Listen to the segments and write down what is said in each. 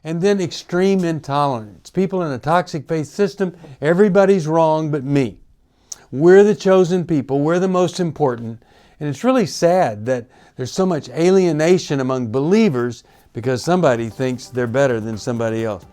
And then extreme intolerance. People in a toxic faith system, everybody's wrong but me. We're the chosen people, we're the most important, and it's really sad that there's so much alienation among believers because somebody thinks they're better than somebody else.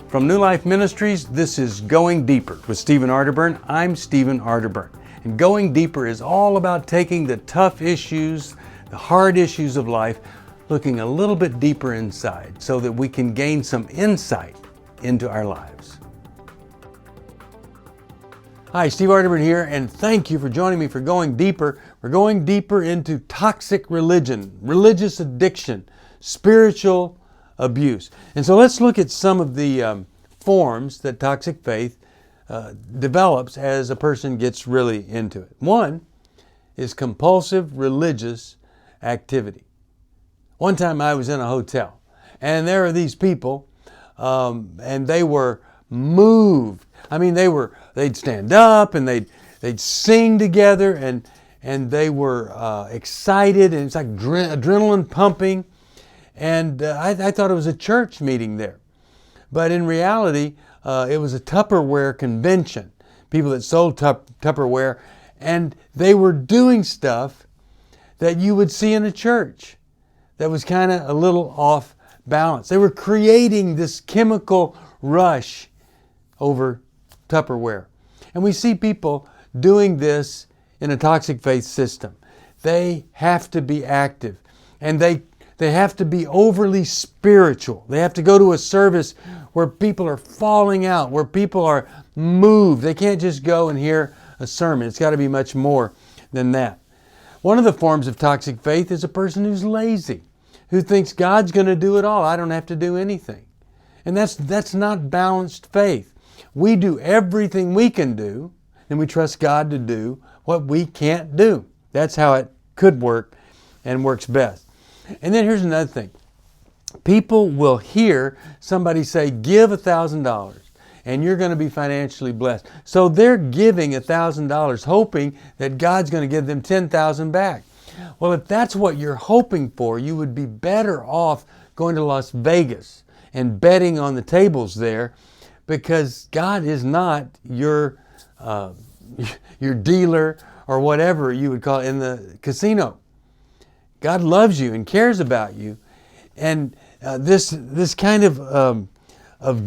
From New Life Ministries, this is Going Deeper with Stephen Arterburn. I'm Stephen Arterburn. And Going Deeper is all about taking the tough issues, the hard issues of life, looking a little bit deeper inside so that we can gain some insight into our lives. Hi, Steve Arterburn here, and thank you for joining me for Going Deeper. We're going deeper into toxic religion, religious addiction, spiritual abuse. And so let's look at some of the forms that toxic faith develops as a person gets really into it. One is compulsive religious activity. One time I was in a hotel, and there are these people, and they were moved. I mean, they'd stand up and they'd sing together, and they were excited, and it's like adrenaline pumping. And I thought it was a church meeting there. But in reality, it was a Tupperware convention. People that sold Tupperware, and they were doing stuff that you would see in a church that was kind of a little off balance. They were creating this chemical rush over Tupperware. And we see people doing this in a toxic faith system. They have to be active, and they have to be overly spiritual. They have to go to a service where people are falling out, where people are moved. They can't just go and hear a sermon. It's got to be much more than that. One of the forms of toxic faith is a person who's lazy, who thinks God's going to do it all. I don't have to do anything. And that's not balanced faith. We do everything we can do, and we trust God to do what we can't do. That's how it could work and works best. And then here's another thing. People will hear somebody say, give $1,000 and you're going to be financially blessed. So they're giving $1,000 hoping that God's going to give them $10,000 back. Well, if that's what you're hoping for, you would be better off going to Las Vegas and betting on the tables there, because God is not your dealer or whatever you would call it in the casino. God loves you and cares about you, and this kind of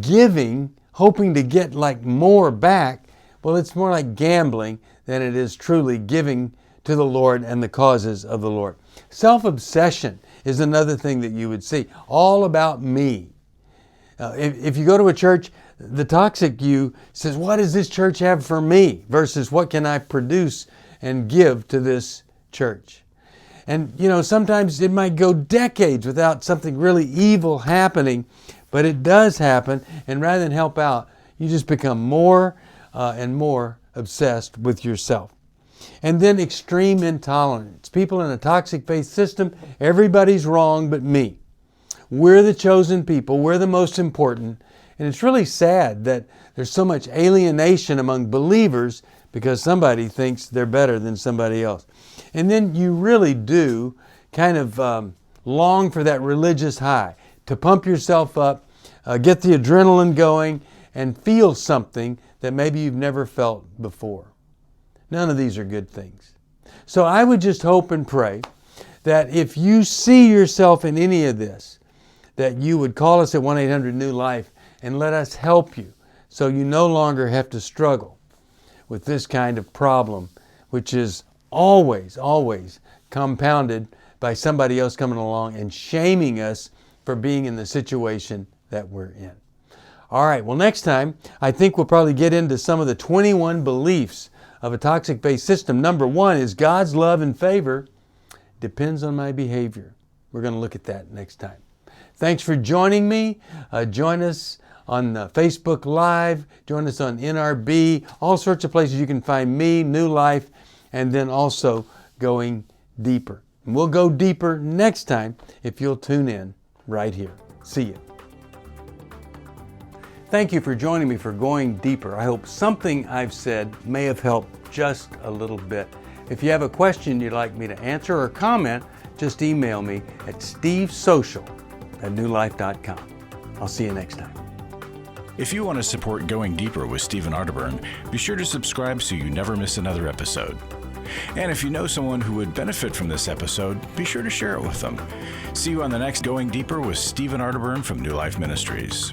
giving, hoping to get like more back, well, it's more like gambling than it is truly giving to the Lord and the causes of the Lord. Self-obsession is another thing that you would see. All about me. If you go to a church, the toxic you says, what does this church have for me? Versus what can I produce and give to this church? And sometimes it might go decades without something really evil happening, but it does happen. And rather than help out, you just become more and more obsessed with yourself. And then extreme intolerance. People in a toxic faith system, everybody's wrong but me. We're the chosen people, we're the most important. And it's really sad that there's so much alienation among believers because somebody thinks they're better than somebody else. And then you really do kind of long for that religious high, to pump yourself up, get the adrenaline going, and feel something that maybe you've never felt before. None of these are good things. So I would just hope and pray that if you see yourself in any of this, that you would call us at 1-800-NEW-LIFE and let us help you so you no longer have to struggle with this kind of problem, which is always compounded by somebody else coming along and shaming us for being in the situation that we're in. All right, well, next time, I think we'll probably get into some of the 21 beliefs of a toxic faith system. Number 1 is God's love and favor depends on my behavior. We're going to look at that next time. Thanks for joining me. Join us on Facebook Live. Join us on NRB. All sorts of places you can find me, New Life, and then also Going Deeper. And we'll go deeper next time if you'll tune in right here. See you. Thank you for joining me for Going Deeper. I hope something I've said may have helped just a little bit. If you have a question you'd like me to answer or comment, just email me at stevesocial@newlife.com. I'll see you next time. If you want to support Going Deeper with Stephen Arterburn, be sure to subscribe so you never miss another episode. And if you know someone who would benefit from this episode, be sure to share it with them. See you on the next Going Deeper with Stephen Arterburn from New Life Ministries.